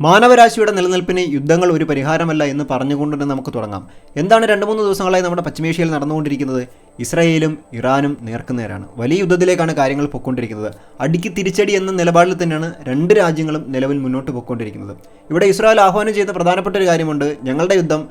മാനവരാശിയുടെ നിലനിൽപ്പിന് യുദ്ധങ്ങൾ ഒരു പരിഹാരമല്ല എന്ന് പറഞ്ഞുകൊണ്ട് തന്നെ നമുക്ക് തുടങ്ങാം. എന്താണ് 2-3 ദിവസങ്ങളായി നമ്മുടെ പശ്ചിമേഷ്യയിൽ നടന്നുകൊണ്ടിരിക്കുന്നത്? ഇസ്രായേലും ഇറാനും നേർക്കുനേരാണ്. വലിയ യുദ്ധത്തിലേക്കാണ് കാര്യങ്ങൾ പൊയ്ക്കൊണ്ടിരിക്കുന്നത്. അടിക്ക് തിരിച്ചടി എന്ന നിലപാടിൽ തന്നെയാണ് രണ്ട് രാജ്യങ്ങളും നിലവിൽ മുന്നോട്ട് പോയിക്കൊണ്ടിരിക്കുന്നത്. ഇവിടെ ഇസ്രായേൽ ആഹ്വാനം ചെയ്ത പ്രധാനപ്പെട്ട ഒരു കാര്യമുണ്ട്. ഞങ്ങളുടെ യുദ്ധം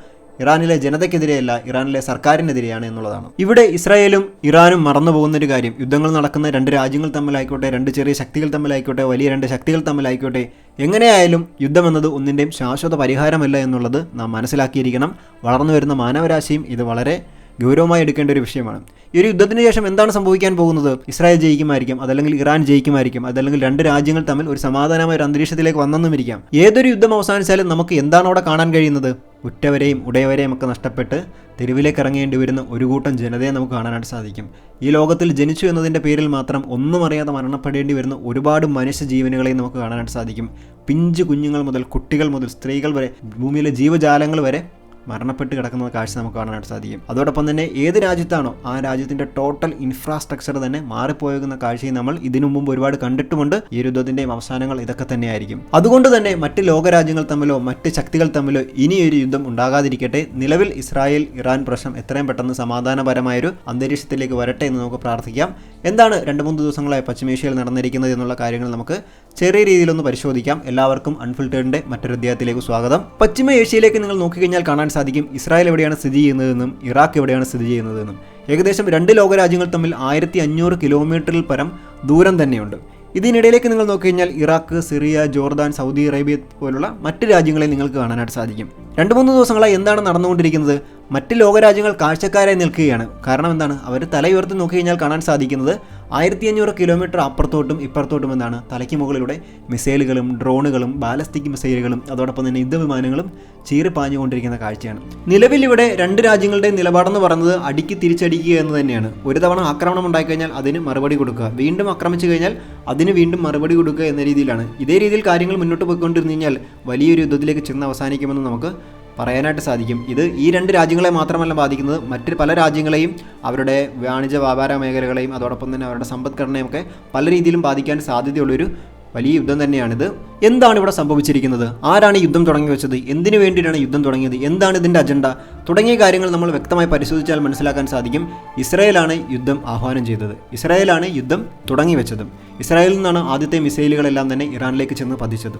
ഇറാനിലെ ജനതയ്ക്കെതിരെയല്ല, ഇറാനിലെ സർക്കാരിനെതിരെയാണ് എന്നുള്ളതാണ്. ഇവിടെ ഇസ്രായേലും ഇറാനും മറന്നു പോകുന്നൊരു കാര്യം, യുദ്ധങ്ങൾ നടക്കുന്ന രണ്ട് രാജ്യങ്ങൾ തമ്മിലായിക്കോട്ടെ, രണ്ട് ചെറിയ ശക്തികൾ തമ്മിലായിക്കോട്ടെ, വലിയ രണ്ട് ശക്തികൾ തമ്മിലായിക്കോട്ടെ, എങ്ങനെയായാലും യുദ്ധമെന്നത് ഒന്നിൻ്റെയും ശാശ്വത പരിഹാരമല്ല എന്നുള്ളത് നാം മനസ്സിലാക്കിയിരിക്കണം. വളർന്നു വരുന്ന മാനവരാശിയും ഇത് വളരെ ഗൗരവമായി എടുക്കേണ്ട ഒരു വിഷയമാണ്. ഈ ഒരു യുദ്ധത്തിന് ശേഷം എന്താണ് സംഭവിക്കാൻ പോകുന്നത്? ഇസ്രായേൽ ജയിക്കുമായിരിക്കും, അതല്ലെങ്കിൽ ഇറാൻ ജയിക്കുമായിരിക്കും, അതല്ലെങ്കിൽ രണ്ട് രാജ്യങ്ങൾ തമ്മിൽ ഒരു സമാധാനമായ ഒരു അന്തരീക്ഷത്തിലേക്ക് വന്നെന്നുമിരിക്കാം. ഏതൊരു യുദ്ധം അവസാനിച്ചാലും നമുക്ക് എന്താണ് അവിടെ കാണാൻ കഴിയുന്നത്? ഉറ്റവരെയും ഉടയവരെയും ഒക്കെ നഷ്ടപ്പെട്ട് തെരുവിലേക്ക് ഇറങ്ങേണ്ടി വരുന്ന ഒരു കൂട്ടം ജനതയെ നമുക്ക് കാണാനായിട്ട് സാധിക്കും. ഈ ലോകത്തിൽ ജനിച്ചു എന്നതിൻ്റെ പേരിൽ മാത്രം ഒന്നും അറിയാതെ മരണപ്പെടേണ്ടി വരുന്ന ഒരുപാട് മനുഷ്യ ജീവനുകളെയും നമുക്ക് കാണാനായിട്ട് സാധിക്കും. പിഞ്ചു കുഞ്ഞുങ്ങൾ മുതൽ കുട്ടികൾ മുതൽ സ്ത്രീകൾ വരെ, ഭൂമിയിലെ ജീവജാലങ്ങൾ വരെ മരണപ്പെട്ട് കിടക്കുന്ന കാഴ്ച നമുക്ക് കാണാനായിട്ട് സാധിക്കും. അതോടൊപ്പം തന്നെ ഏത് രാജ്യത്താണോ ആ രാജ്യത്തിൻ്റെ ടോട്ടൽ ഇൻഫ്രാസ്ട്രക്ചർ തന്നെ മാറിപ്പോകുന്ന കാഴ്ചയും നമ്മൾ ഇതിനു മുമ്പ് ഒരുപാട് കണ്ടിട്ടുമുണ്ട്. ഈ യുദ്ധത്തിൻ്റെയും അവസാനങ്ങൾ ഇതൊക്കെ തന്നെയായിരിക്കും. അതുകൊണ്ട് തന്നെ മറ്റ് ലോകരാജ്യങ്ങൾ തമ്മിലോ മറ്റ് ശക്തികൾ തമ്മിലോ ഇനിയൊരു യുദ്ധം ഉണ്ടാകാതിരിക്കട്ടെ. നിലവിൽ ഇസ്രായേൽ ഇറാൻ പ്രശ്നം എത്രയും പെട്ടെന്ന് സമാധാനപരമായൊരു അന്തരീക്ഷത്തിലേക്ക് വരട്ടെ എന്ന് നമുക്ക് പ്രാർത്ഥിക്കാം. എന്താണ് 2-3 ദിവസങ്ങളായി പശ്ചിമേഷ്യയിൽ നടന്നിരിക്കുന്നത് എന്നുള്ള കാര്യങ്ങൾ നമുക്ക് ചെറിയ രീതിയിലൊന്ന് പരിശോധിക്കാം. എല്ലാവർക്കും അൺഫിൽറ്റേഡിൻ്റെ മറ്റൊരു അധ്യായത്തിലേക്ക് സ്വാഗതം. പശ്ചിമ ഏഷ്യയിലേക്ക് നിങ്ങൾ നോക്കിക്കഴിഞ്ഞാൽ കാണാൻ സാധിക്കും ഇസ്രായേൽ എവിടെയാണ് സ്ഥിതി ചെയ്യുന്നതെന്നും ഇറാഖ് എവിടെയാണ് സ്ഥിതി ചെയ്യുന്നതെന്നും. ഏകദേശം രണ്ട് ലോകരാജ്യങ്ങൾ തമ്മിൽ 1500 കിലോമീറ്ററിൽ പരം ദൂരം തന്നെയുണ്ട്. ഇതിനിടയിലേക്ക് നിങ്ങൾ നോക്കിക്കഴിഞ്ഞാൽ Iraq, Syria, Jordan, Saudi Arabia പോലുള്ള മറ്റ് രാജ്യങ്ങളെ നിങ്ങൾക്ക് കാണാനായിട്ട് സാധിക്കും. 2-3 ദിവസങ്ങളായി എന്താണ് നടന്നുകൊണ്ടിരിക്കുന്നത്? മറ്റ് ലോകരാജ്യങ്ങൾ കാഴ്ചക്കാരായി നിൽക്കുകയാണ്. കാരണം എന്താണ്? അവർ തല ഉയർത്തി നോക്കിക്കഴിഞ്ഞാൽ കാണാൻ സാധിക്കുന്നത് 1500 കിലോമീറ്റർ അപ്പുറത്തോട്ടും ഇപ്പുറത്തോട്ടും എന്താണ് തലയ്ക്ക് മുകളിലൂടെ മിസൈലുകളും ഡ്രോണുകളും ബാലസ്റ്റിക് മിസൈലുകളും അതോടൊപ്പം തന്നെ യുദ്ധവിമാനങ്ങളും ചീറിപ്പാഞ്ഞുകൊണ്ടിരിക്കുന്ന കാഴ്ചയാണ്. നിലവിൽ ഇവിടെ രണ്ട് രാജ്യങ്ങളുടെയും നിലപാടെന്ന് പറയുന്നത് അടിക്ക് തിരിച്ചടിക്കുക എന്ന് തന്നെയാണ്. ഒരു തവണ ആക്രമണം ഉണ്ടായിക്കഴിഞ്ഞാൽ അതിന് മറുപടി കൊടുക്കുക, വീണ്ടും ആക്രമിച്ചു കഴിഞ്ഞാൽ അതിന് വീണ്ടും മറുപടി കൊടുക്കുക എന്ന രീതിയിലാണ്. ഇതേ രീതിയിൽ കാര്യങ്ങൾ മുന്നോട്ട് പോയിക്കൊണ്ടിരുന്നു കഴിഞ്ഞാൽ വലിയൊരു യുദ്ധത്തിലേക്ക് ചെന്ന് അവസാനിക്കുമെന്ന് നമുക്ക് പറയാനായിട്ട് സാധിക്കും. ഇത് ഈ രണ്ട് രാജ്യങ്ങളെ മാത്രമല്ല ബാധിക്കുന്നത്, മറ്റ് പല രാജ്യങ്ങളെയും, അവരുടെ വാണിജ്യ വ്യാപാര മേഖലകളെയും അതോടൊപ്പം തന്നെ അവരുടെ സമ്പദ്ഘടനയൊക്കെ പല രീതിയിലും ബാധിക്കാൻ സാധ്യതയുള്ളൊരു വലിയ യുദ്ധം തന്നെയാണിത്. എന്താണ് ഇവിടെ സംഭവിച്ചിരിക്കുന്നത്? ആരാണ് യുദ്ധം തുടങ്ങി വെച്ചത്? എന്തിനു വേണ്ടിയിട്ടാണ് യുദ്ധം തുടങ്ങിയത്? എന്താണ് ഇതിൻ്റെ അജണ്ട? തുടങ്ങിയ കാര്യങ്ങൾ നമ്മൾ വ്യക്തമായി പരിശോധിച്ചാൽ മനസ്സിലാക്കാൻ സാധിക്കും. ഇസ്രായേലാണ് യുദ്ധം ആഹ്വാനം ചെയ്തത്, ഇസ്രായേലാണ് യുദ്ധം തുടങ്ങി വെച്ചതും. ഇസ്രായേലിൽ നിന്നാണ് ആദ്യത്തെ മിസൈലുകളെല്ലാം തന്നെ ഇറാനിലേക്ക് ചെന്ന് പതിച്ചത്.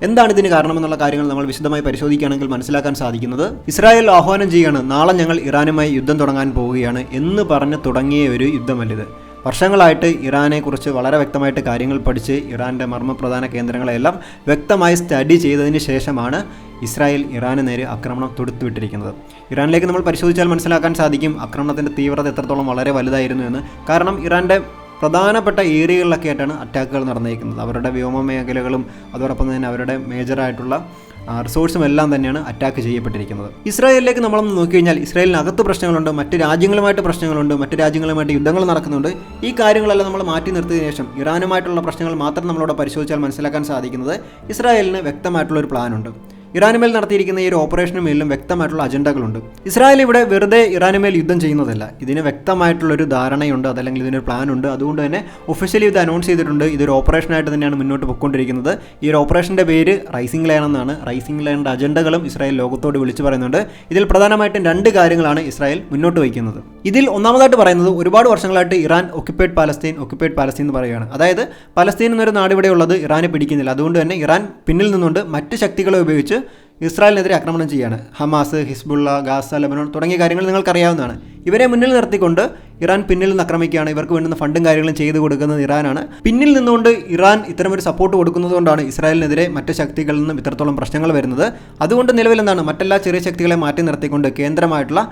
എന്താണ് ഇതിന് കാരണമെന്നുള്ള കാര്യങ്ങൾ നമ്മൾ വിശദമായി പരിശോധിക്കുകയാണെങ്കിൽ മനസ്സിലാക്കാൻ സാധിക്കുന്നത്, ഇസ്രായേൽ ആഹ്വാനം ചെയ്യുകയാണ്, നാളെ ഞങ്ങൾ ഇറാനുമായി യുദ്ധം തുടങ്ങാൻ പോവുകയാണ് എന്ന് പറഞ്ഞ് തുടങ്ങിയ ഒരു യുദ്ധമല്ലിത്. വർഷങ്ങളായിട്ട് ഇറാനെക്കുറിച്ച് വളരെ വ്യക്തമായിട്ട് കാര്യങ്ങൾ പഠിച്ച് ഇറാൻ്റെ മർമ്മപ്രധാന കേന്ദ്രങ്ങളെല്ലാം വ്യക്തമായി സ്റ്റഡി ചെയ്തതിന് ശേഷമാണ് ഇസ്രായേൽ ഇറാന് നേരെ ആക്രമണം തൊടുത്തുവിട്ടിരിക്കുന്നത്. ഇറാനിലേക്ക് നമ്മൾ പരിശോധിച്ചാൽ മനസ്സിലാക്കാൻ സാധിക്കും ആക്രമണത്തിൻ്റെ തീവ്രത എത്രത്തോളം വളരെ വലുതായിരുന്നു എന്ന്. കാരണം ഇറാൻ്റെ പ്രധാനപ്പെട്ട ഏരിയകളിലൊക്കെ ആയിട്ടാണ് അറ്റാക്കുകൾ നടന്നിരിക്കുന്നത്. അവരുടെ വ്യോമ മേഖലകളും അതോടൊപ്പം തന്നെ അവരുടെ മേജറായിട്ടുള്ള റിസോഴ്സും എല്ലാം തന്നെയാണ് അറ്റാക്ക് ചെയ്യപ്പെട്ടിരിക്കുന്നത്. ഇസ്രായേലിലേക്ക് നമ്മളൊന്ന് നോക്കിക്കഴിഞ്ഞാൽ ഇസ്രായേലിനകത്ത് പ്രശ്നങ്ങളുണ്ട്, മറ്റ് രാജ്യങ്ങളുമായിട്ട് പ്രശ്നങ്ങളുണ്ട്, മറ്റ് രാജ്യങ്ങളുമായിട്ട് യുദ്ധങ്ങൾ നടക്കുന്നുണ്ട്. ഈ കാര്യങ്ങളെല്ലാം നമ്മൾ മാറ്റി നിർത്തിയതിനു ശേഷം ഇറാനുമായിട്ടുള്ള പ്രശ്നങ്ങൾ മാത്രം നമ്മളോട് പരിശോധിച്ചാൽ മനസ്സിലാക്കാൻ സാധിക്കുന്നത് ഇസ്രായേലിന് വ്യക്തമായിട്ടുള്ളൊരു പ്ലാനുണ്ട്. ഇറാനുമേൽ നടത്തിയിരിക്കുന്ന ഈ ഒരു ഓപ്പറേഷന് മേലും വ്യക്തമായിട്ടുള്ള അജണ്ടകളുണ്ട്. ഇസ്രായേൽ ഇവിടെ വെറുതെ ഇറാനുമേൽ യുദ്ധം ചെയ്യുന്നതല്ല, ഇതിന് വ്യക്തമായിട്ടുള്ളൊരു ധാരണയുണ്ട്, അതല്ലെങ്കിൽ ഇതിനൊരു പ്ലാൻ ഉണ്ട്. അതുകൊണ്ട് തന്നെ ഒഫീഷ്യലി ഇത് അനൗൺസ് ചെയ്തിട്ടുണ്ട്. ഇതൊരു ഓപ്പറേഷനായിട്ട് തന്നെയാണ് മുന്നോട്ട് പോയിക്കൊണ്ടിരിക്കുന്നത്. ഈ ഒരു ഓപ്പറേഷൻ്റെ പേര് റൈസിംഗ് ലയൺ എന്നാണ്. റൈസിംഗ് ലയണിൻ്റെ അജണ്ടകളും ഇസ്രായേൽ ലോകത്തോട് വിളിച്ചു പറയുന്നുണ്ട്. ഇതിൽ പ്രധാനമായിട്ടും രണ്ട് കാര്യങ്ങളാണ് ഇസ്രായേൽ മുന്നോട്ട് വയ്ക്കുന്നത്. ഇതിൽ ഒന്നാമതായിട്ട് പറയുന്നത്, ഒരുപാട് വർഷങ്ങളായിട്ട് ഇറാൻ ഒക്യുപ്പൈഡ് പാലസ്തീൻ എന്ന് പറയുകയാണ്. അതായത് പലസ്തീൻ എന്നൊരു നാട് ഇവിടെ ഉള്ളത് ഇറാനെ പിടിക്കുന്നില്ല. അതുകൊണ്ട് തന്നെ ഇറാൻ പിന്നിൽ നിന്നുകൊണ്ട് മറ്റ് ശക്തികളെ ഉപയോഗിച്ച് ഇസ്രായേലിനെതിരെ ആക്രമണം ചെയ്യുകയാണ്. ഹമാസ്, ഹിസ്ബുള്ള, ഗാസ, ലെബനോൺ തുടങ്ങിയ കാര്യങ്ങൾ നിങ്ങൾക്കറിയാവുന്നതാണ്. ഇവരെ മുന്നിൽ നിർത്തിക്കൊണ്ട് ഇറാൻ പിന്നിൽ നിന്ന് ആക്രമിക്കുകയാണ്. ഇവർക്ക് വേണ്ടുന്ന ഫണ്ടും കാര്യങ്ങളും ചെയ്തു കൊടുക്കുന്നത് ഇറാനാണ്. പിന്നിൽ നിന്നുകൊണ്ട് ഇറാൻ ഇത്തരമൊരു സപ്പോർട്ട് കൊടുക്കുന്നത് കൊണ്ടാണ് ഇസ്രായേലിനെതിരെ മറ്റ് ശക്തികളിൽ നിന്നും ഇത്രത്തോളം പ്രശ്നങ്ങൾ വരുന്നത്. അതുകൊണ്ട് നിലവിൽ എന്താണ്, മറ്റെല്ലാ ചെറിയ ശക്തികളെ മാറ്റി നിർത്തിക്കൊണ്ട് കേന്ദ്രമായിട്ടുള്ള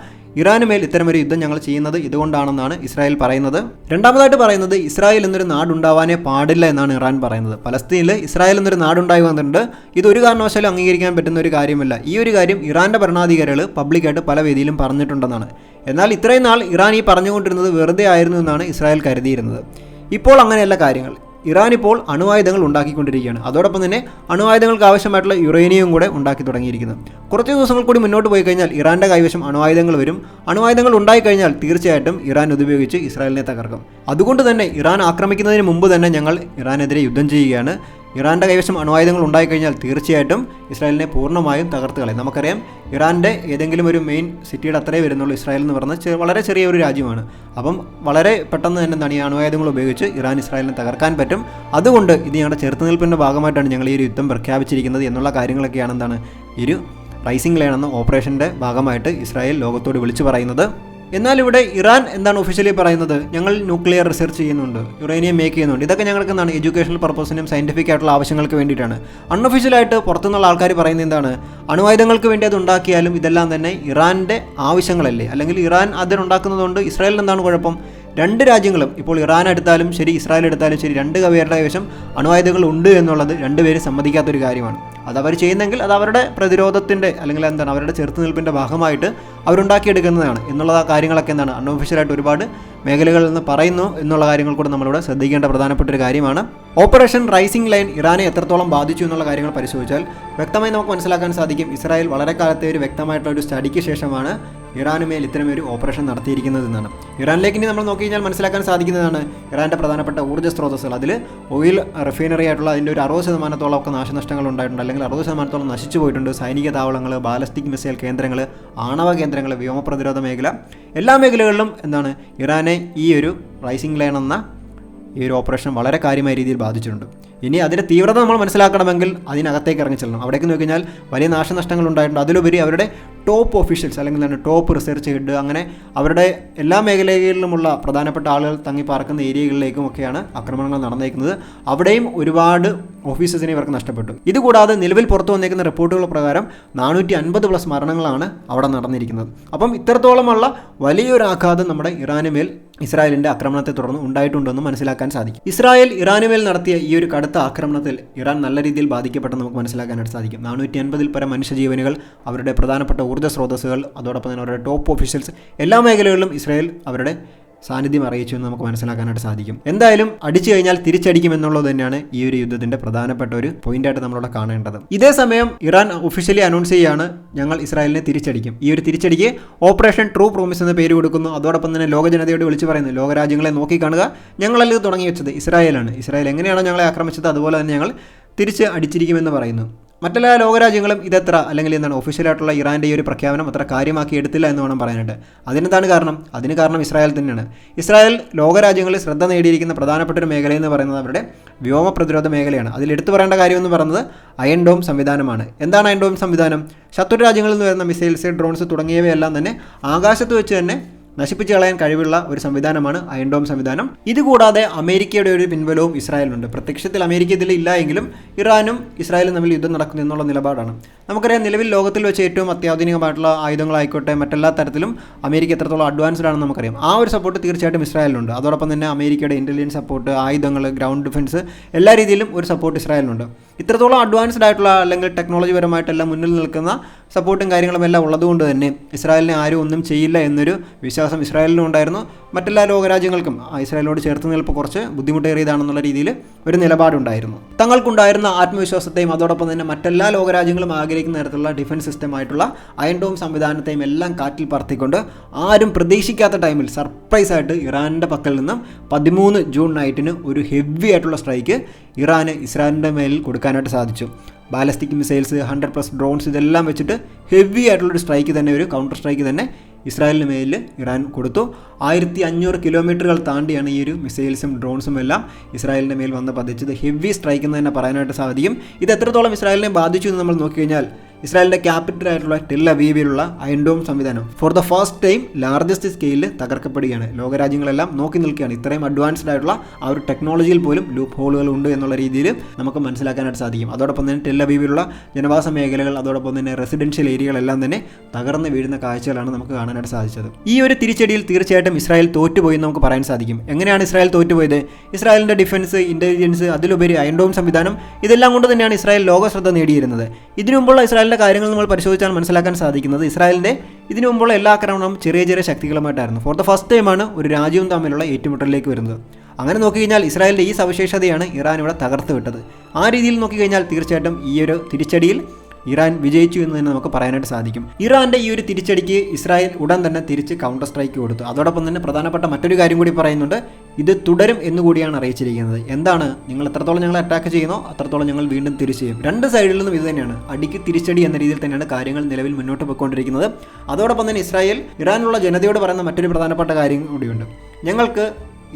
ഇറാനുമേൽ ഇത്തരമൊരു യുദ്ധം ഞങ്ങൾ ചെയ്യുന്നത് ഇതുകൊണ്ടാണെന്നാണ് ഇസ്രായേൽ പറയുന്നത്. രണ്ടാമതായിട്ട് പറയുന്നത്, ഇസ്രായേൽ എന്നൊരു നാടുണ്ടാവാനേ പാടില്ല എന്നാണ് ഇറാൻ പറയുന്നത്. പലസ്തീനിൽ ഇസ്രായേൽ എന്നൊരു നാടുണ്ടായി വന്നിട്ടുണ്ട്. ഇതൊരു കാരണവശാലും അംഗീകരിക്കാൻ പറ്റുന്ന ഒരു കാര്യമല്ല. ഈ ഒരു കാര്യം ഇറാൻ്റെ ഭരണാധികാരികൾ പബ്ലിക്കായിട്ട് പല വേദിയിലും പറഞ്ഞിട്ടുണ്ടെന്നാണ്. എന്നാൽ ഇത്രയും നാൾ ഇറാൻ ഈ പറഞ്ഞുകൊണ്ടിരുന്നത് വെറുതെ ആയിരുന്നു എന്നാണ് ഇസ്രായേൽ കരുതിയിരുന്നത്. ഇപ്പോൾ അങ്ങനെയല്ല കാര്യങ്ങൾ. ഇറാൻ ഇപ്പോൾ അണുവായുധങ്ങൾ ഉണ്ടാക്കിക്കൊണ്ടിരിക്കുകയാണ്. അതോടൊപ്പം തന്നെ അണുവായുധങ്ങൾക്ക് ആവശ്യമായിട്ടുള്ള യുറേനിയം കൂടെ ഉണ്ടാക്കി തുടങ്ങിയിരിക്കുന്നത്. കുറച്ച് ദിവസങ്ങൾ കൂടി മുന്നോട്ട് പോയി കഴിഞ്ഞാൽ ഇറാൻ്റെ കൈവശം അണുവായുധങ്ങൾ വരും. അണുവായുധങ്ങൾ ഉണ്ടായിക്കഴിഞ്ഞാൽ തീർച്ചയായിട്ടും ഇറാൻ ഉപയോഗിച്ച് ഇസ്രായേലിനെ തകർക്കും. അതുകൊണ്ട് തന്നെ ഇറാൻ ആക്രമിക്കുന്നതിന് മുമ്പ് തന്നെ ഞങ്ങൾ ഇറാനെതിരെ യുദ്ധം ചെയ്യുകയാണ്. ഇറാൻ്റെ കൈവശം അണ്വായുധങ്ങൾ ഉണ്ടായിക്കഴിഞ്ഞാൽ തീർച്ചയായിട്ടും ഇസ്രായേലിനെ പൂർണ്ണമായും തകർത്ത് കളയും. നമുക്കറിയാം ഇറാൻ്റെ ഏതെങ്കിലും ഒരു മെയിൻ സിറ്റിയുടെ അത്രേ വരുന്നുള്ളൂ ഇസ്രായേൽ എന്ന് പറഞ്ഞാൽ വളരെ ചെറിയ ഒരു രാജ്യമാണ്. അപ്പം വളരെ പെട്ടെന്ന് തന്നെ എന്താണ് ഈ അണ്വായുധങ്ങൾ ഉപയോഗിച്ച് ഇറാൻ ഇസ്രായേലിനെ തകർക്കാൻ പറ്റും. അതുകൊണ്ട് ഇത് ഞങ്ങളുടെ ചെറുത്തുനിൽപ്പിൻ്റെ ഭാഗമായിട്ടാണ് ഞങ്ങൾ ഈ ഒരു യുദ്ധം പ്രഖ്യാപിച്ചിരിക്കുന്നത് എന്നുള്ള കാര്യങ്ങളൊക്കെയാണ് എന്താണ് ഈ ഒരു റൈസിംഗ് ലയൺ എന്ന ഓപ്പറേഷൻ്റെ ഭാഗമായിട്ട് ഇസ്രായേൽ ലോകത്തോട് വിളിച്ചു പറയുന്നത്. എന്നാൽ ഇവിടെ ഇറാൻ എന്താണ് ഒഫീഷ്യലി പറയുന്നത്? ഞങ്ങൾ ന്യൂക്ലിയർ റിസർച്ച് ചെയ്യുന്നുണ്ട്, യുറേനിയം മേക്ക് ചെയ്യുന്നുണ്ട്. ഇതൊക്കെ ഞങ്ങൾക്ക് എന്താണ് എഡ്യൂക്കേഷണൽ പർപ്പസിനും സയൻറ്റിഫിക് ആയിട്ടുള്ള ആവശ്യങ്ങൾക്ക് വേണ്ടിയിട്ടാണ്. അൺഒഫീഷ്യലായിട്ട് പുറത്തുനിന്നുള്ള ആൾക്കാർ പറയുന്നത് എന്താണ്? അണുവായുധങ്ങൾക്ക് വേണ്ടി അത് ഉണ്ടാക്കിയാലും ഇതെല്ലാം തന്നെ ഇറാൻ്റെ ആവശ്യങ്ങളല്ലേ, അല്ലെങ്കിൽ ഇറാൻ അതിനുണ്ടാക്കുന്നതുകൊണ്ട് ഇസ്രായേലിന് എന്താണ് കുഴപ്പം? രണ്ട് രാജ്യങ്ങളും ഇപ്പോൾ ഇറാൻ എടുത്താലും ശരി ഇസ്രായേൽ എടുത്താലും ശരി രണ്ട് പേരുടെ കൈവശം അണുവായുധങ്ങൾ ഉണ്ട് എന്നുള്ളത് രണ്ടുപേരും സമ്മതിക്കാത്തൊരു കാര്യമാണ്. അതവർ ചെയ്യുന്നെങ്കിൽ അത് അവരുടെ പ്രതിരോധത്തിൻ്റെ അല്ലെങ്കിൽ എന്താണ് അവരുടെ ചെറുത്തുനിൽപ്പിൻ്റെ ഭാഗമായിട്ട് അവരുണ്ടാക്കിയെടുക്കുന്നതാണ് എന്നുള്ള കാര്യങ്ങളൊക്കെ എന്താണ് അൺഒഫീഷ്യലായിട്ട് ഒരുപാട് മേഖലകളിൽ നിന്ന് പറയുന്നു എന്നുള്ള കാര്യങ്ങൾ കൂടെ നമ്മളിവിടെ ശ്രദ്ധിക്കേണ്ട പ്രധാനപ്പെട്ട ഒരു കാര്യമാണ്. ഓപ്പറേഷൻ റൈസിംഗ് ലൈൻ ഇറാനെ എത്രത്തോളം ബാധിച്ചു എന്നുള്ള കാര്യങ്ങൾ പരിശോധിച്ചാൽ വ്യക്തമായി നമുക്ക് മനസ്സിലാക്കാൻ സാധിക്കും. ഇസ്രായേൽ വളരെ കാലത്തെ ഒരു വ്യക്തമായിട്ടുള്ള ഒരു സ്റ്റഡിക്ക് ശേഷമാണ് ഇറാനുമേൽ ഇത്തരമൊരു ഓപ്പറേഷൻ നടത്തിയിരിക്കുന്നത് എന്നാണ്. ഇറാനിലേക്ക് ഇനി നമ്മൾ നോക്കിക്കഴിഞ്ഞാൽ മനസ്സിലാക്കാൻ സാധിക്കുന്നതാണ് ഇറാൻ്റെ പ്രധാനപ്പെട്ട ഊർജ്ജ സ്രോതസ്സുകൾ. അതിൽ ഓയിൽ റിഫൈനറി ആയിട്ടുള്ള അതിൻ്റെ ഒരു 60% ഒക്കെ നാശനഷ്ടങ്ങൾ ഉണ്ടായിട്ടുണ്ട്, അല്ലെങ്കിൽ 60% നശിച്ചു പോയിട്ടുണ്ട്. സൈനിക താവളങ്ങൾ, ബാലസ്റ്റിക് മിസൈൽ കേന്ദ്രങ്ങൾ, ആണവ കേന്ദ്രങ്ങൾ, വ്യോമ പ്രതിരോധ മേഖല, എല്ലാ മേഖലകളിലും എന്താണ് ഇറാനെ ഈ ഒരു റൈസിംഗ് ലൈൻ എന്ന ഈ ഒരു ഓപ്പറേഷൻ വളരെ കാര്യമായ രീതിയിൽ ബാധിച്ചിട്ടുണ്ട്. ഇനി അതിൻ്റെ തീവ്രത നമ്മൾ മനസ്സിലാക്കണമെങ്കിൽ അതിനകത്തേക്ക് ഇറങ്ങി ചെല്ലണം. അവിടേക്ക് നോക്കി കഴിഞ്ഞാൽ വലിയ നാശനഷ്ടങ്ങൾ ഉണ്ടായിട്ടുണ്ട്. അതിലുപരി അവരുടെ ടോപ്പ് ഒഫീഷ്യൽസ് അല്ലെങ്കിൽ തന്നെ ടോപ്പ് റിസർച്ച് ഹെഡ് അങ്ങനെ അവരുടെ എല്ലാ മേഖലകളിലുമുള്ള പ്രധാനപ്പെട്ട ആളുകൾ തങ്ങി പാർക്കുന്ന ഏരിയകളിലേക്കും ഒക്കെയാണ് ആക്രമണങ്ങൾ നടന്നേക്കുന്നത്. അവിടെയും ഒരുപാട് ഓഫീസേഴ്സിനെ ഇവർക്ക് നഷ്ടപ്പെട്ടു. ഇതുകൂടാതെ നിലവിൽ പുറത്തു വന്നേക്കുന്ന റിപ്പോർട്ടുകൾ പ്രകാരം 450+ മരണങ്ങളാണ് അവിടെ നടന്നിരിക്കുന്നത്. അപ്പം ഇത്രത്തോളമുള്ള വലിയൊരു ആഘാതം നമ്മുടെ ഇറാനുമേൽ ഇസ്രായേലിൻ്റെ ആക്രമണത്തെ തുടർന്ന് ഉണ്ടായിട്ടുണ്ടെന്ന് മനസ്സിലാക്കാൻ സാധിക്കും. ഇസ്രായേൽ ഇറാനുമേൽ നടത്തിയ ഈ ഒരു കടുത്ത ആക്രമണത്തിൽ ഇറാൻ നല്ല രീതിയിൽ ബാധിക്കപ്പെട്ടെന്ന് നമുക്ക് മനസ്സിലാക്കാനായിട്ട് സാധിക്കും. 450 പരം മനുഷ്യജീവനുകൾ, അവരുടെ പ്രധാനപ്പെട്ട ഊർജ്ജ സ്രോതസ്സുകൾ, അതോടൊപ്പം തന്നെ അവരുടെ ടോപ്പ് ഓഫീഷ്യൽസ്, എല്ലാ മേഖലകളിലും ഇസ്രായേൽ അവരുടെ സാന്നിധ്യം അറിയിച്ചു എന്ന് നമുക്ക് മനസ്സിലാക്കാനായിട്ട് സാധിക്കും. എന്തായാലും അടിച്ചു കഴിഞ്ഞാൽ തിരിച്ചടിക്കുമെന്നുള്ളത് തന്നെയാണ് ഈ ഒരു യുദ്ധത്തിന്റെ പ്രധാനപ്പെട്ട ഒരു പോയിന്റായിട്ട് നമ്മളിവിടെ കാണേണ്ടത്. ഇതേ സമയം ഇറാൻ ഒഫീഷ്യലി അനൗൺസ് ചെയ്യുകയാണ് ഞങ്ങൾ ഇസ്രായേലിനെ തിരിച്ചടിക്കും. ഈ ഒരു തിരിച്ചടിക്ക് ഓപ്പറേഷൻ ട്രൂ പ്രോമിസ് എന്ന പേര് കൊടുക്കുന്നു. അതോടൊപ്പം തന്നെ ലോക ജനതയോട് വിളിച്ചു പറയുന്നു, ലോകരാജ്യങ്ങളെ നോക്കിക്കാണുക, ഞങ്ങളല്ല ഇത് തുടങ്ങി വെച്ചത്, ഇസ്രായേലാണ്. ഇസ്രായേൽ എങ്ങനെയാണോ ഞങ്ങളെ ആക്രമിച്ചത് അതുപോലെ തന്നെ ഞങ്ങൾ തിരിച്ച് അടിച്ചിരിക്കുമെന്ന് പറയുന്നു. മറ്റെല്ലാ ലോകരാജ്യങ്ങളും ഇതെത്ര അല്ലെങ്കിൽ എന്താണ് ഒഫീഷ്യലായിട്ടുള്ള ഇറാൻ്റെ ഈ ഒരു പ്രഖ്യാപനം അത്ര കാര്യമാക്കി എടുത്തില്ല എന്ന് വേണം പറയാനായിട്ട്. അതിനെന്താണ് കാരണം? അതിന് കാരണം ഇസ്രായേൽ തന്നെയാണ്. ഇസ്രായേൽ ലോകരാജ്യങ്ങളിൽ ശ്രദ്ധ നേടിയിരിക്കുന്ന പ്രധാനപ്പെട്ട ഒരു മേഖലയെന്ന് പറയുന്നത് അവരുടെ വ്യോമ പ്രതിരോധ മേഖലയാണ്. അതിൽ എടുത്തു പറയേണ്ട കാര്യമെന്ന് പറയുന്നത് അയൺ ഡോം സംവിധാനമാണ്. എന്താണ് അയൺ ഡോം സംവിധാനം? ശത്രു രാജ്യങ്ങളിൽ നിന്ന് വരുന്ന മിസൈൽസ്, ഡ്രോൺസ് തുടങ്ങിയവയെല്ലാം തന്നെ ആകാശത്ത് വെച്ച് തന്നെ നശിപ്പിച്ച് കളയാൻ കഴിവുള്ള ഒരു സംവിധാനമാണ് അയൺ ഡോം സംവിധാനം. ഇതുകൂടാതെ അമേരിക്കയുടെ ഒരു പിൻബലവും ഇസ്രായേലിനുണ്ട്. പ്രത്യക്ഷത്തിൽ അമേരിക്ക ഇതിൽ ഇല്ല എങ്കിലും ഇറാനും ഇസ്രായേലും തമ്മിൽ യുദ്ധം നടക്കുന്നു എന്നുള്ള നിലപാടാണ്. നമുക്കറിയാം നിലവിൽ ലോകത്തിൽ വെച്ച് ഏറ്റവും അത്യാധുനികമായിട്ടുള്ള ആയുധങ്ങളായിക്കോട്ടെ മറ്റെല്ലാ തരത്തിലും അമേരിക്ക എത്രത്തോളം അഡ്വാൻസ്ഡ് ആണെന്ന് നമുക്കറിയാം. ആ ഒരു സപ്പോർട്ട് തീർച്ചയായിട്ടും ഇസ്രായേലിനുണ്ട്. അതോടൊപ്പം തന്നെ അമേരിക്കയുടെ ഇൻ്റലിജൻസ് സപ്പോർട്ട്, ആയുധങ്ങൾ, ഗ്രൗണ്ട് ഡിഫൻസ് എല്ലാ രീതിയിലും ഒരു സപ്പോർട്ട് ഇസ്രായേലിനുണ്ട്. ഇത്രത്തോളം അഡ്വാൻസ്ഡ് ആയിട്ടുള്ള അല്ലെങ്കിൽ ടെക്നോളജി പരമായിട്ടെല്ലാം മുന്നിൽ നിൽക്കുന്ന സപ്പോർട്ടും കാര്യങ്ങളും എല്ലാം ഉള്ളതുകൊണ്ട് തന്നെ ഇസ്രായേലിനെ ആരും ഒന്നും ചെയ്യില്ല എന്നൊരു വിശ്വാസം ഇസ്രായേലിനും ഉണ്ടായിരുന്നു. മറ്റെല്ലാ ലോകരാജ്യങ്ങൾക്കും ഇസ്രായേലിനോട് ചേർത്ത് നിൽപ്പ് കുറച്ച് ബുദ്ധിമുട്ടേറിയതാണെന്നുള്ള രീതിയിൽ ഒരു നിലപാടുണ്ടായിരുന്നു. തങ്ങൾക്കുണ്ടായിരുന്ന ആത്മവിശ്വാസത്തെയും അതോടൊപ്പം തന്നെ മറ്റെല്ലാ ലോകരാജ്യങ്ങളും ആഗ്രഹിക്കുന്ന തരത്തിലുള്ള ഡിഫൻസ് സിസ്റ്റമായിട്ടുള്ള അയൺ ഡോം സംവിധാനത്തെയും എല്ലാം കാറ്റിൽ പറത്തിക്കൊണ്ട് ആരും പ്രതീക്ഷിക്കാത്ത ടൈമിൽ സർപ്രൈസായിട്ട് ഇറാൻ്റെ പക്കൽ നിന്നും 13 ജൂൺ നൈറ്റിന് ഒരു ഹെവി ആയിട്ടുള്ള സ്ട്രൈക്ക് ഇറാന് ഇസ്രായേലിൻ്റെ മേലിൽ കൊടുക്കാനായിട്ട് സാധിച്ചു. ബാലസ്റ്റിക് മിസൈൽസ്, 100+ ഡ്രോൺസ്, ഇതെല്ലാം വെച്ചിട്ട് ഹെവി ആയിട്ടുള്ളൊരു സ്ട്രൈക്ക് തന്നെ, ഒരു കൗണ്ടർ സ്ട്രൈക്ക് തന്നെ ഇസ്രായേലിന് മേലിൽ ഇറാൻ കൊടുത്തു. 1500 കിലോമീറ്ററുകൾ താണ്ടിയാണ് ഈ ഒരു മിസൈൽസും ഡ്രോൺസും എല്ലാം ഇസ്രായേലിൻ്റെ മേൽ വന്ന് പതിച്ചത്. ഹെവി സ്ട്രൈക്ക് എന്ന് തന്നെ പറയാനായിട്ട് സാധിക്കും. ഇത് എത്രത്തോളം ഇസ്രായേലിനെ ബാധിച്ചു എന്ന് നമ്മൾ നോക്കിക്കഴിഞ്ഞാൽ ഇസ്രായേലിൻ്റെ ക്യാപിറ്റലായിട്ടുള്ള ടെൽ അവീവിലുള്ള അയൺ ഡോം സംവിധാനം for the first time largest സ്കെയിലിൽ തകർക്കപ്പെടുകയാണ്. ലോകരാജ്യങ്ങളെല്ലാം നോക്കി നിൽക്കുകയാണ്. ഇത്രയും അഡ്വാൻസ്ഡ് ആയിട്ടുള്ള ആ ഒരു ടെക്നോളജിയിൽ പോലും ലൂപ്പ് ഹോളുകൾ ഉണ്ട് എന്നുള്ള രീതിയിൽ നമുക്ക് മനസ്സിലാക്കാനായിട്ട് സാധിക്കും. അതോടൊപ്പം തന്നെ ടെൽ അവീവിലുള്ള ജനവാസ മേഖലകൾ, അതോടൊപ്പം തന്നെ റെസിഡൻഷ്യൽ ഏരിയകളെല്ലാം തന്നെ തകർന്ന് വീഴുന്ന കാഴ്ചകളാണ് നമുക്ക് കാണാനായിട്ട് സാധിച്ചത്. ഈ ഒരു തിരിച്ചടിയിൽ തീർച്ചയായിട്ടും ഇസ്രായേൽ തോറ്റുപോയി എന്ന് നമുക്ക് പറയാൻ സാധിക്കും. എങ്ങനെയാണ് ഇസ്രായേൽ തോറ്റുപോയത്? ഇസ്രായേലിൻ്റെ ഡിഫൻസ്, ഇൻ്റലിജൻസ്, അതിലുപരി അയൺ ഡോം സംവിധാനം, ഇതെല്ലാം കൊണ്ട് തന്നെയാണ് ഇസ്രായേൽ ലോക ശ്രദ്ധ നേടിയിരുന്നത്. ഇതിനു മുമ്പുള്ള ഇസ്രായേലിൻ്റെ കാര്യങ്ങൾ നമ്മൾ പരിശോധിച്ചാൽ മനസ്സിലാക്കാൻ സാധിക്കുന്നത് ഇസ്രായേലിൻ്റെ ഇതിനു മുമ്പുള്ള എല്ലാ ആക്രമണവും ചെറിയ ചെറിയ ശക്തികളുമായിട്ടായിരുന്നു. ഫോർ ദ ഫസ്റ്റ് ടൈമാണ് ഒരു രാജ്യവും തമ്മിലുള്ള ഏറ്റുമുട്ടലിലേക്ക് വരുന്നത്. അങ്ങനെ നോക്കിക്കഴിഞ്ഞാൽ ഇസ്രായേലിൻ്റെ ഈ സവിശേഷതയാണ് ഇറാൻ ഇവിടെ തകർത്ത് വിട്ടത്. ആ രീതിയിൽ നോക്കിക്കഴിഞ്ഞാൽ തീർച്ചയായിട്ടും ഈ ഒരു തിരിച്ചടിയിൽ ഇറാൻ വിജയിച്ചു എന്ന് തന്നെ നമുക്ക് പറയാനായിട്ട് സാധിക്കും. ഇറാന്റെ ഈ ഒരു തിരിച്ചടിക്ക് ഇസ്രായേൽ ഉടൻ തന്നെ തിരിച്ച് കൗണ്ടർ സ്ട്രൈക്ക് കൊടുത്തു. അതോടൊപ്പം തന്നെ പ്രധാനപ്പെട്ട മറ്റൊരു കാര്യം കൂടി പറയുന്നുണ്ട്, ഇത് തുടരും എന്നുകൂടിയാണ് അറിയിച്ചിരിക്കുന്നത്. എന്താണ്, നിങ്ങൾ എത്രത്തോളം ഞങ്ങൾ അറ്റാക്ക് ചെയ്യുന്നോ അത്രത്തോളം ഞങ്ങൾ വീണ്ടും തിരിച്ചു ചെയ്യും. രണ്ട് സൈഡിൽ നിന്നും ഇത് തന്നെയാണ്, അടിക്ക് തിരിച്ചടി എന്ന രീതിയിൽ തന്നെയാണ് കാര്യങ്ങൾ നിലവിൽ മുന്നോട്ട് പോയിക്കൊണ്ടിരിക്കുന്നത്. അതോടൊപ്പം തന്നെ ഇസ്രായേൽ ഇറാനുള്ള ജനതയോട് പറയുന്ന മറ്റൊരു പ്രധാനപ്പെട്ട കാര്യം കൂടിയുണ്ട്, ഞങ്ങൾക്ക്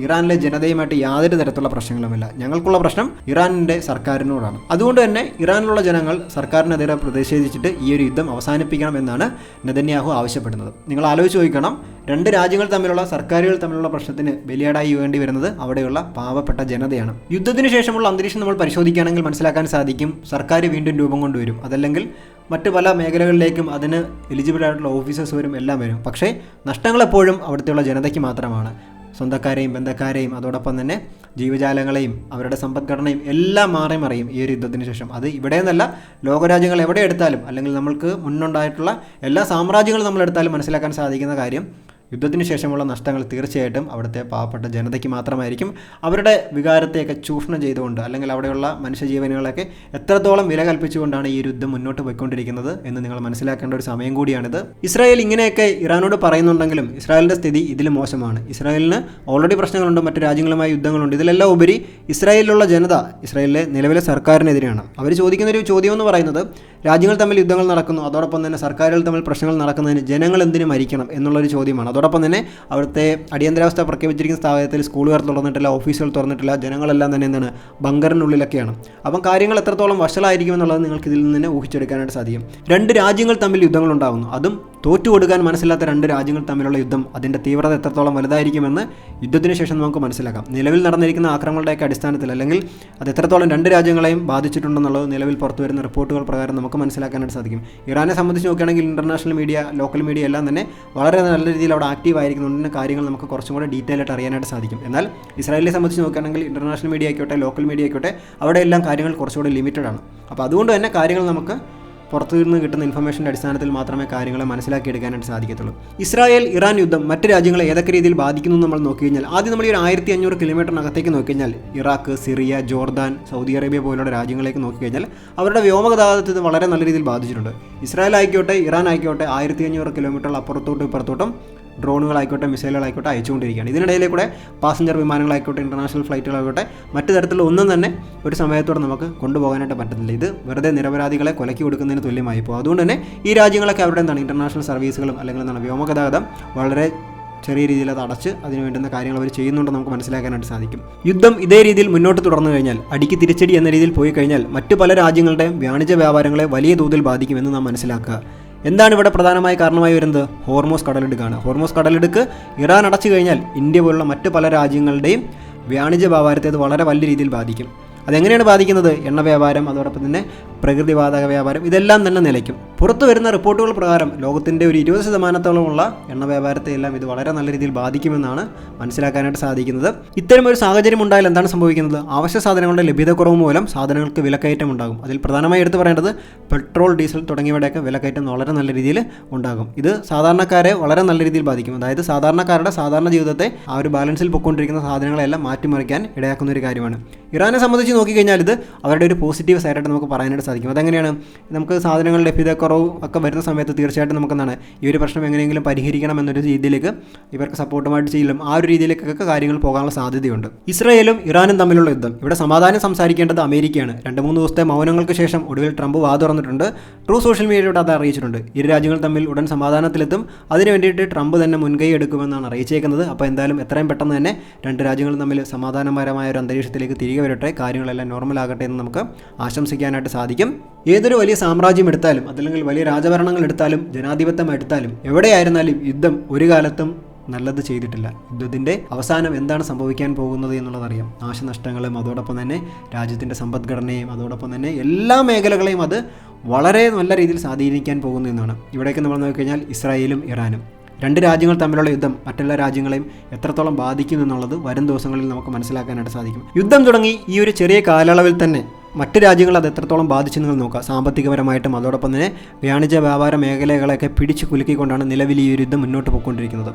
ഇറാനിലെ ജനതയുമായിട്ട് യാതൊരു തരത്തിലുള്ള പ്രശ്നങ്ങളുമില്ല, ഞങ്ങൾക്കുള്ള പ്രശ്നം ഇറാനിൻ്റെ സർക്കാരിനോടാണ്. അതുകൊണ്ട് തന്നെ ഇറാനിലുള്ള ജനങ്ങൾ സർക്കാരിനെതിരെ പ്രതിഷേധിച്ചിട്ട് ഈ ഒരു യുദ്ധം അവസാനിപ്പിക്കണമെന്നാണ് നെതന്യാഹു ആവശ്യപ്പെടുന്നത്. നിങ്ങൾ ആലോചിച്ച് നോക്കണം, രണ്ട് രാജ്യങ്ങൾ തമ്മിലുള്ള സർക്കാരുകൾ തമ്മിലുള്ള പ്രശ്നത്തിന് ബലിയാടായി വേണ്ടി വരുന്നത് അവിടെയുള്ള പാവപ്പെട്ട ജനതയാണ്. യുദ്ധത്തിന് ശേഷമുള്ള അന്തരീക്ഷം നമ്മൾ പരിശോധിക്കുകയാണെങ്കിൽ മനസ്സിലാക്കാൻ സാധിക്കും, സർക്കാർ വീണ്ടും രൂപം കൊണ്ടുവരും, അതല്ലെങ്കിൽ മറ്റ് പല മേഖലകളിലേക്കും അതിന് എലിജിബിൾ ആയിട്ടുള്ള ഓഫീസേഴ്സ് വരും, എല്ലാം വരും. പക്ഷേ നഷ്ടങ്ങളെപ്പോഴും അവിടുത്തെയുള്ള ജനതയ്ക്ക് മാത്രമാണ്. സ്വന്തക്കാരെയും ബന്ധക്കാരെയും അതോടൊപ്പം തന്നെ ജീവജാലങ്ങളെയും അവരുടെ സമ്പദ്ഘടനയും എല്ലാം മറിയും ഈ ഒരു യുദ്ധത്തിന് ശേഷം. അത് ഇവിടെ നിന്നല്ല, ലോകരാജ്യങ്ങൾ എവിടെ എടുത്താലും അല്ലെങ്കിൽ നമ്മൾക്ക് മുന്നുണ്ടായിട്ടുള്ള എല്ലാ സാമ്രാജ്യങ്ങളും നമ്മളെടുത്താലും മനസ്സിലാക്കാൻ സാധിക്കുന്ന കാര്യം, യുദ്ധത്തിന് ശേഷമുള്ള നഷ്ടങ്ങൾ തീർച്ചയായിട്ടും അവിടുത്തെ പാവപ്പെട്ട ജനതയ്ക്ക് മാത്രമായിരിക്കും. അവരുടെ വികാരത്തെയൊക്കെ ചൂഷണം ചെയ്തുകൊണ്ട് അല്ലെങ്കിൽ അവിടെയുള്ള മനുഷ്യജീവനുകളൊക്കെ എത്രത്തോളം വില കൽപ്പിച്ചുകൊണ്ടാണ് ഈ യുദ്ധം മുന്നോട്ട് പോയിക്കൊണ്ടിരിക്കുന്നത് എന്ന് നിങ്ങൾ മനസ്സിലാക്കേണ്ട ഒരു സമയം കൂടിയാണിത്. ഇസ്രായേൽ ഇങ്ങനെയൊക്കെ ഇറാനോട് പറയുന്നുണ്ടെങ്കിലും ഇസ്രായേലിൻ്റെ സ്ഥിതി ഇതിൽ മോശമാണ്. ഇസ്രായേലിന് ഓൾറെഡി പ്രശ്നങ്ങളുണ്ട്, മറ്റു രാജ്യങ്ങളുമായി യുദ്ധങ്ങളുണ്ട്. ഇതിലെല്ലാം ഉപരി ഇസ്രായേലിലുള്ള ജനത ഇസ്രായേലിലെ നിലവിലെ സർക്കാരിനെതിരെയാണ്. അവർ ചോദിക്കുന്നൊരു ചോദ്യം എന്ന് പറയുന്നത്, രാജ്യങ്ങൾ തമ്മിൽ യുദ്ധങ്ങൾ നടക്കുന്നു, അതോടൊപ്പം തന്നെ സർക്കാരുകൾ തമ്മിൽ പ്രശ്നങ്ങൾ നടക്കുന്നതിന് ജനങ്ങൾ എന്തിനു മരിക്കണം എന്നുള്ളൊരു ചോദ്യമാണ്. അതോടൊപ്പം തന്നെ അവിടുത്തെ അടിയന്തരാവസ്ഥ പ്രഖ്യാപിച്ചിരിക്കുന്ന സ്ഥാപനത്തിൽ സ്കൂളുകാർ തുറന്നിട്ടില്ല, ഓഫീസുകൾ തുറന്നിട്ടില്ല, ജനങ്ങളെല്ലാം തന്നെ എന്താണ് ബങ്കറിനുള്ളിലൊക്കെയാണ്. അപ്പം കാര്യങ്ങൾ എത്രത്തോളം വഷളായിരിക്കും എന്നുള്ളത് നിങ്ങൾക്ക് ഇതിൽ നിന്ന് തന്നെ ഊഹിച്ചെടുക്കാനായിട്ട് സാധിക്കും. രണ്ട് രാജ്യങ്ങൾ തമ്മിൽ യുദ്ധങ്ങൾ ഉണ്ടാകുന്നു, അതും തോറ്റു കൊടുക്കാൻ മനസ്സിലാത്ത രണ്ട് രാജ്യങ്ങൾ തമ്മിലുള്ള യുദ്ധം, അതിൻ്റെ തീവ്രത എത്രത്തോളം വലുതായിരിക്കുമെന്ന് യുദ്ധത്തിന് ശേഷം നമുക്ക് മനസ്സിലാക്കാം. നിലവിൽ നടന്നിരിക്കുന്ന ആക്രമണങ്ങളുടെയൊക്കെ അടിസ്ഥാനത്തിൽ അല്ലെങ്കിൽ അത് എത്രത്തോളം രണ്ട് രാജ്യങ്ങളെയും ബാധിച്ചിട്ടുണ്ടെന്നുള്ളത് നിലവിൽ പുറത്തു വരുന്ന റിപ്പോർട്ടുകൾ പ്രകാരം നമുക്ക് മനസ്സിലാക്കാനായിട്ട് സാധിക്കും. ഇറാനെ സംബന്ധിച്ച് നോക്കുകയാണെങ്കിൽ ഇൻ്റർനാഷണൽ മീഡിയ, ലോക്കൽ മീഡിയ എല്ലാം തന്നെ വളരെ നല്ല രീതിയിൽ അവിടെ ആക്റ്റീവ് ആയിരിക്കുന്നതുകൊണ്ട് കാര്യങ്ങൾ നമുക്ക് കുറച്ചും കൂടെ ഡീറ്റെയിൽ ആയിട്ട് അറിയാനായിട്ട് സാധിക്കും. എന്നാൽ ഇസ്രായേലിനെ സംബന്ധിച്ച് നോക്കുകയാണെങ്കിൽ ഇൻ്റർനാഷണൽ മീഡിയ ആയിക്കോട്ടെ, ലോക്കൽ മീഡിയ ആയിക്കോട്ടെ, അവിടെ എല്ലാം കാര്യങ്ങൾ കുറച്ചുകൂടി ലിമിറ്റഡ് ആണ്. അപ്പോൾ അതുകൊണ്ട് തന്നെ കാര്യങ്ങൾ നമുക്ക് പുറത്തു നിന്ന് കിട്ടുന്ന ഇൻഫർമേഷൻ്റെ അടിസ്ഥാനത്തിൽ മാത്രമേ കാര്യങ്ങളെ മനസ്സിലാക്കിയെടുക്കാനായിട്ട് സാധിക്കത്തുള്ളൂ. ഇസ്രായേൽ ഇറാൻ യുദ്ധം മറ്റ് രാജ്യങ്ങളെ ഏതൊക്കെ രീതിയിൽ ബാധിക്കുന്നു നമ്മൾ നോക്കി കഴിഞ്ഞാൽ, ആദ്യം നമ്മൾ ഈ 1500 കിലോമീറ്ററിനകത്തേക്ക് നോക്കിക്കഴിഞ്ഞാൽ Iraq, Syria, Jordan, Saudi Arabia പോലുള്ള രാജ്യങ്ങളിലേക്ക് നോക്കിക്കഴിഞ്ഞാൽ അവരുടെ വ്യോമഗതാഗതത്തെ ഇത് വളരെ നല്ല രീതിയിൽ ബാധിച്ചിട്ടുണ്ട്. ഇസ്രായേൽ ആയിക്കോട്ടെ ഇറാൻ ആയിക്കോട്ടെ 1500 കിലോമീറ്റർ അപ്പുറത്തോട്ടും ഇപ്പുറത്തോട്ടും ഡ്രോണുകളായിക്കോട്ടെ മിസൈലുകളായിക്കോട്ടെ അയച്ചുകൊണ്ടിരിക്കുകയാണ്. ഇതിനിടയിലൂടെ പാസഞ്ചർ വിമാനങ്ങളായിക്കോട്ടെ ഇൻ്റർനാഷണൽ ഫ്ലൈറ്റുകളായിക്കോട്ടെ മറ്റു തരത്തിലുള്ള ഒന്നും തന്നെ ഒരു സമയത്തോടെ നമുക്ക് കൊണ്ടുപോകാനായിട്ട് പറ്റത്തില്ല. ഇത് വെറുതെ നിരപരാധികളെ കൊലക്കി കൊടുക്കുന്നതിന് തുല്യമായി പോകും. അതുകൊണ്ട് തന്നെ ഈ രാജ്യങ്ങളൊക്കെ അവരുടെ എന്താണ് ഇൻ്റർനാഷണൽ സർവീസുകളും അല്ലെങ്കിൽ എന്താണ് വ്യോമഗതാഗതം വളരെ ചെറിയ രീതിയിൽ അത് അടച്ച് അതിന് വേണ്ടുന്ന കാര്യങ്ങൾ അവർ ചെയ്യുന്നുണ്ടെന്ന് നമുക്ക് മനസ്സിലാക്കാനായിട്ട് സാധിക്കും. യുദ്ധം ഇതേ രീതിയിൽ മുന്നോട്ട് തുടർന്നു കഴിഞ്ഞാൽ, അടിക്ക് തിരിച്ചടി എന്ന രീതിയിൽ പോയി കഴിഞ്ഞാൽ മറ്റു പല രാജ്യങ്ങളുടെയും വാണിജ്യ വ്യാപാരങ്ങളെ വലിയ തോതിൽ ബാധിക്കുമെന്ന് നാം മനസ്സിലാക്കുക. എന്താണ് ഇവിടെ പ്രധാനമായി കാരണമായി വരുന്നത്? ഹോർമോസ് കടലിടുക്കാണ്. ഹോർമോസ് കടലിടുക്ക് ഇറാൻ അടച്ചു കഴിഞ്ഞാൽ ഇന്ത്യ പോലുള്ള മറ്റ് പല രാജ്യങ്ങളുടെയും വാണിജ്യ വ്യാപാരത്തെ അത് വളരെ വലിയ രീതിയിൽ ബാധിക്കും. അതെങ്ങനെയാണ് ബാധിക്കുന്നത്? എണ്ണ വ്യാപാരം, അതോടൊപ്പം തന്നെ പ്രകൃതിവാതക വ്യാപാരം, ഇതെല്ലാം തന്നെ നിലയ്ക്കും. പുറത്തു വരുന്ന റിപ്പോർട്ടുകൾ പ്രകാരം ലോകത്തിൻ്റെ ഒരു 20%-ഓളമുള്ള എണ്ണ വ്യാപാരത്തെ എല്ലാം ഇത് വളരെ നല്ല രീതിയിൽ ബാധിക്കുമെന്നാണ് മനസ്സിലാക്കാനായിട്ട് സാധിക്കുന്നത്. ഇത്തരമൊരു സാഹചര്യം ഉണ്ടായാൽ എന്താണ് സംഭവിക്കുന്നത്? അവശ്യ സാധനങ്ങളുടെ ലഭ്യതക്കുറവ് മൂലം സാധനങ്ങൾക്ക് വിലക്കയറ്റം ഉണ്ടാകും. അതിൽ പ്രധാനമായി എടുത്തു പറയേണ്ടത് പെട്രോൾ, ഡീസൽ തുടങ്ങിയവയുടെയൊക്കെ വിലക്കയറ്റം വളരെ നല്ല രീതിയിൽ ഉണ്ടാകും. ഇത് സാധാരണക്കാരെ വളരെ നല്ല രീതിയിൽ ബാധിക്കും. അതായത് സാധാരണക്കാരുടെ സാധാരണ ജീവിതത്തെ ആ ഒരു ബാലൻസിൽ പൊയ്ക്കൊണ്ടിരിക്കുന്ന സാധനങ്ങളെല്ലാം മാറ്റിമറിക്കാൻ ഇടയാക്കുന്ന ഒരു കാര്യമാണ്. ഇറാനെ സംബന്ധിച്ച് നോക്കിക്കഴിഞ്ഞാൽ ഇത് അവരുടെ ഒരു പോസിറ്റീവ് സൈഡായിട്ട് നമുക്ക് പറയാനായിട്ട് സാധിക്കും. അതെങ്ങനെയാണ്? നമുക്ക് സാധനങ്ങളുടെ ലഭ്യതക്കുറവ് ഒക്കെ വരുന്ന സമയത്ത് തീർച്ചയായിട്ടും നമുക്കെന്താണ് ഈ ഒരു പ്രശ്നം എങ്ങനെയെങ്കിലും പരിഹരിക്കണം എന്നൊരു രീതിയിലേക്ക് ഇവർക്ക് സപ്പോർട്ടുമായിട്ട് ചെയ്യലും ആ ഒരു രീതിയിലേക്കൊക്കെ കാര്യങ്ങൾ പോകാനുള്ള സാധ്യതയുണ്ട്. ഇസ്രായേലും ഇറാനും തമ്മിലുള്ള യുദ്ധം, ഇവിടെ സമാധാനം സംസാരിക്കേണ്ടത് അമേരിക്കയാണ്. 2-3 ദിവസത്തെ മൗനങ്ങൾക്ക് ശേഷം ഒടുവിൽ ട്രംപ് വാ തുറന്നിട്ടുണ്ട്. ട്രൂ സോഷ്യൽ മീഡിയയോട് അത് അറിയിച്ചിട്ടുണ്ട്. ഇരു രാജ്യങ്ങൾ തമ്മിൽ ഉടൻ സമാധാനത്തിലെത്തും, അതിനു വേണ്ടിയിട്ട് ട്രംപ് തന്നെ മുൻകൈ എടുക്കുമെന്നാണ് അറിയിച്ചേക്കുന്നത്. അപ്പോൾ എന്തായാലും എത്രയും പെട്ടെന്ന് തന്നെ രണ്ട് രാജ്യങ്ങളും തമ്മിൽ സമാധാനപരമായ ഒരു അന്തരീക്ഷത്തിലേക്ക് തിരികെ വരട്ടെ, കാര്യങ്ങളെല്ലാം നോർമലാകട്ടെ എന്ന് നമുക്ക് ആശംസിക്കാനായിട്ട് സാധിക്കും. ഏതൊരു വലിയ സാമ്രാജ്യം എടുത്താലും അതല്ലെങ്കിൽ വലിയ രാജഭരണങ്ങൾ എടുത്താലും ജനാധിപത്യം എടുത്താലും എവിടെയായിരുന്നാലും യുദ്ധം ഒരു കാലത്തും നല്ലത് ചെയ്തിട്ടില്ല. യുദ്ധത്തിൻ്റെ അവസാനം എന്താണ് സംഭവിക്കാൻ പോകുന്നത് എന്നുള്ളതറിയാം. നാശനഷ്ടങ്ങളും അതോടൊപ്പം തന്നെ രാജ്യത്തിൻ്റെ സമ്പദ്ഘടനയും അതോടൊപ്പം തന്നെ എല്ലാ മേഖലകളെയും അത് വളരെ നല്ല രീതിയിൽ സ്വാധീനിക്കാൻ പോകുന്നു എന്നാണ്. ഇവിടേക്ക് നമ്മൾ നോക്കിക്കഴിഞ്ഞാൽ ഇസ്രായേലും ഇറാനും രണ്ട് രാജ്യങ്ങൾ തമ്മിലുള്ള യുദ്ധം മറ്റെല്ലാ രാജ്യങ്ങളെയും എത്രത്തോളം ബാധിക്കും എന്നുള്ളത് വരും ദിവസങ്ങളിൽ നമുക്ക് മനസ്സിലാക്കാനായിട്ട് സാധിക്കും. യുദ്ധം തുടങ്ങി ഈ ഒരു ചെറിയ കാലയളവിൽ തന്നെ മറ്റ് രാജ്യങ്ങൾ അത് എത്രത്തോളം ബാധിച്ചു നിങ്ങൾ നോക്കുക. സാമ്പത്തികപരമായിട്ടും അതോടൊപ്പം തന്നെ വാണിജ്യ വ്യാപാര മേഖലകളെയൊക്കെ പിടിച്ചു കുലുക്കിക്കൊണ്ടാണ് നിലവിൽ ഈ ഒരു യുദ്ധം മുന്നോട്ട് പോയിക്കൊണ്ടിരിക്കുന്നത്.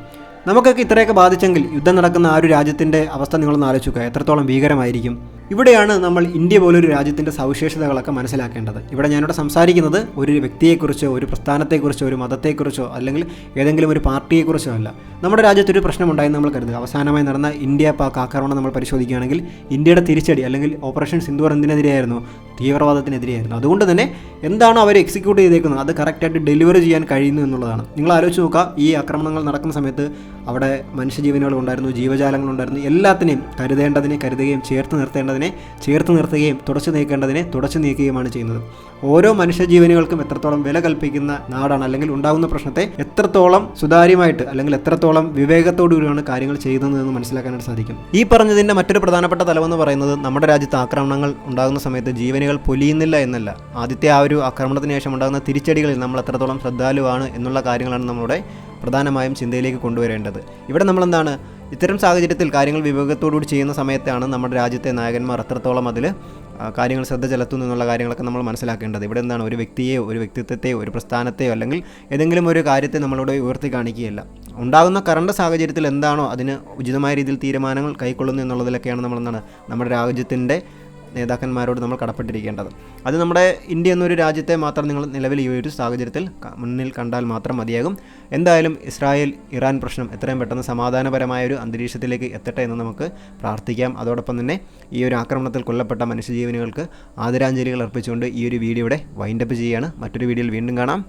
നമുക്കൊക്കെ ഇത്രയൊക്കെ ബാധിച്ചെങ്കിൽ യുദ്ധം നടക്കുന്ന ആ ഒരു രാജ്യത്തിൻ്റെ അവസ്ഥ നിങ്ങളൊന്ന് ആലോചിക്കുക, എത്രത്തോളം ഭീകരമായിരിക്കും. ഇവിടെയാണ് നമ്മൾ ഇന്ത്യ പോലൊരു രാജ്യത്തിൻ്റെ സവിശേഷതകളൊക്കെ മനസ്സിലാക്കേണ്ടത്. ഇവിടെ ഞാനിവിടെ സംസാരിക്കുന്നത് ഒരു വ്യക്തിയെക്കുറിച്ചോ ഒരു പ്രസ്ഥാനത്തെക്കുറിച്ചോ ഒരു മതത്തെക്കുറിച്ചോ അല്ലെങ്കിൽ ഏതെങ്കിലും ഒരു പാർട്ടിയെക്കുറിച്ചോ അല്ല. നമ്മുടെ രാജ്യത്തൊരു പ്രശ്നമുണ്ടായെന്ന് നമ്മൾ കരുതുക. അവസാനമായി നടന്ന ഇന്ത്യ പാക് ആക്രമണം നമ്മൾ പരിശോധിക്കുകയാണെങ്കിൽ ഇന്ത്യയുടെ തിരിച്ചടി അല്ലെങ്കിൽ ഓപ്പറേഷൻ സിന്ദൂർ എന്തിനെതിരെയായിരുന്നു? തീവ്രവാദത്തിനെതിരെയായിരുന്നു. അതുകൊണ്ട് തന്നെ എന്താണോ അവർ എക്സിക്യൂട്ട് ചെയ്തേക്കുന്നത് അത് കറക്റ്റായിട്ട് ഡെലിവറി ചെയ്യാൻ കഴിയുന്നു എന്നുള്ളതാണ്. നിങ്ങൾ ആലോചിച്ച് നോക്കുക, ഈ ആക്രമണങ്ങൾ നടക്കുന്ന സമയത്ത് അവിടെ മനുഷ്യജീവനുകളുണ്ടായിരുന്നു, ജീവജാലങ്ങളുണ്ടായിരുന്നു. എല്ലാത്തിനെയും കരുതേണ്ടതിനെ കരുതുകയും ചേർത്ത് നിർത്തേണ്ടതിനെ ചേർത്ത് നിർത്തുകയും തുടച്ചു നീക്കേണ്ടതിനെ തുടച്ചു നീക്കുകയുമാണ് ചെയ്യുന്നത്. ഓരോ മനുഷ്യജീവനുകൾക്കും എത്രത്തോളം വില കൽപ്പിക്കുന്ന നാടാണ്, അല്ലെങ്കിൽ ഉണ്ടാകുന്ന പ്രശ്നത്തെ എത്രത്തോളം സുതാര്യമായിട്ട് അല്ലെങ്കിൽ എത്രത്തോളം വിവേകത്തോടുകൂടിയാണ് കാര്യങ്ങൾ ചെയ്യുന്നതെന്ന് മനസ്സിലാക്കാനായിട്ട് സാധിക്കും. ഈ പറഞ്ഞതിൻ്റെ മറ്റൊരു പ്രധാനപ്പെട്ട തലമെന്ന് പറയുന്നത് നമ്മുടെ രാജ്യത്ത് ആക്രമണങ്ങൾ ഉണ്ടാകുന്ന സമയത്ത് ജീവനുകൾ പൊലിയുന്നില്ല എന്നല്ല, ആദ്യത്തെ ആ ഒരു ആക്രമണത്തിന് ശേഷം ഉണ്ടാകുന്ന തിരിച്ചടികളിൽ നമ്മൾ എത്രത്തോളം ശ്രദ്ധാലുവാണ് എന്നുള്ള കാര്യങ്ങളാണ് നമ്മുടെ പ്രധാനമായും ചിന്തയിലേക്ക് കൊണ്ടുവരേണ്ടത്. ഇവിടെ നമ്മളെന്താണ്, ഇത്തരം സാഹചര്യത്തിൽ കാര്യങ്ങൾ വിവേകത്തോടുകൂടി ചെയ്യുന്ന സമയത്താണ് നമ്മുടെ രാജ്യത്തെ നായകന്മാർ എത്രത്തോളം അതിൽ കാര്യങ്ങൾ ശ്രദ്ധ ചെലുത്തുന്നു എന്നുള്ള കാര്യങ്ങളൊക്കെ നമ്മൾ മനസ്സിലാക്കേണ്ടത്. ഇവിടെ എന്താണ്, ഒരു വ്യക്തിയെയോ ഒരു വ്യക്തിത്വത്തെയോ ഒരു പ്രസ്ഥാനത്തെയോ അല്ലെങ്കിൽ ഏതെങ്കിലും ഒരു കാര്യത്തെ നമ്മളിവിടെ ഉയർത്തി കാണിക്കുകയല്ല. ഉണ്ടാകുന്ന കറണ്ട് സാഹചര്യത്തിൽ എന്താണോ അതിന് ഉചിതമായ രീതിയിൽ തീരുമാനങ്ങൾ കൈക്കൊള്ളുന്നു എന്നുള്ളതിലൊക്കെയാണ് നമ്മളെന്താണ് നമ്മുടെ രാജ്യത്തിൻ്റെ നേതാക്കന്മാരോട് നമ്മൾ കടപ്പെട്ടിരിക്കേണ്ടത്. അത് നമ്മുടെ ഇന്ത്യ എന്നൊരു രാജ്യത്തെ മാത്രം നിങ്ങൾ നിലവിൽ ഈ ഒരു സാഹചര്യത്തിൽ മുന്നിൽ കണ്ടാൽ മാത്രം മതിയാകും. എന്തായാലും ഇസ്രായേൽ ഇറാൻ പ്രശ്നം എത്രയും പെട്ടെന്ന് സമാധാനപരമായ ഒരു അന്തരീക്ഷത്തിലേക്ക് എത്തട്ടെ എന്ന് നമുക്ക് പ്രാർത്ഥിക്കാം. അതോടൊപ്പം തന്നെ ഈ ഒരു ആക്രമണത്തിൽ കൊല്ലപ്പെട്ട മനുഷ്യജീവനുകൾക്ക് ആദരാഞ്ജലികൾ അർപ്പിച്ചുകൊണ്ട് ഈ ഒരു വീഡിയോയുടെ വൈൻഡപ്പ് ചെയ്യുകയാണ്. മറ്റൊരു വീഡിയോയിൽ വീണ്ടും കാണാം.